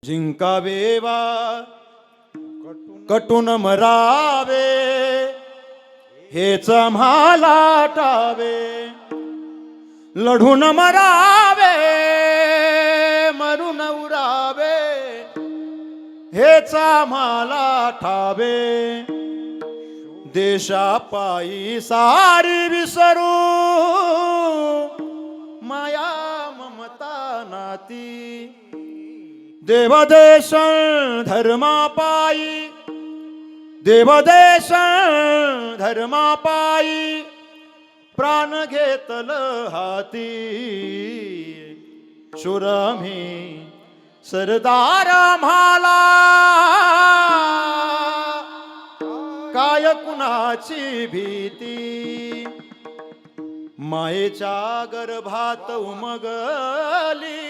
जिंकावे वा कटून मरावे हेच आम्हाला ठावे, लढून मरावे मरून उरावे हेच आम्हाला ठावे, देशापायी सारी विसरू माया ममता नाती, देवदेश धर्मापायी देवदेश धर्मापायी प्राण घेतल हाती, शूर आम्ही सरदार आम्हाला काय कुणाची भीती, मायेच्या गर्भात उमगली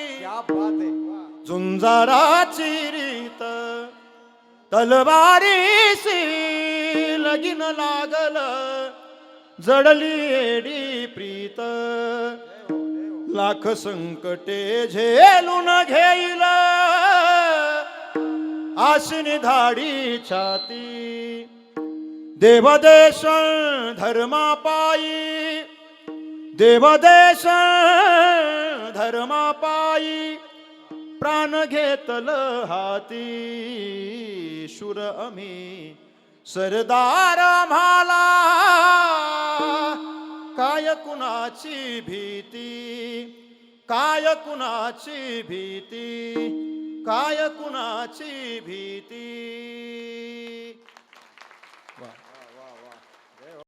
झुंजाराची रीत, तलवारीशी लगीन लागल जडली एडी प्रीत, लाख संकटे झेलून घेईल आशिनी धाडी छाती, देवदेश धर्मापायी देवदेश धर्मापायी प्राण घेतल हाती, शूर आम्ही सरदार आम्हाला काय कुणाची भीती, काय कुणाची भीती, काय कुणाची भीती.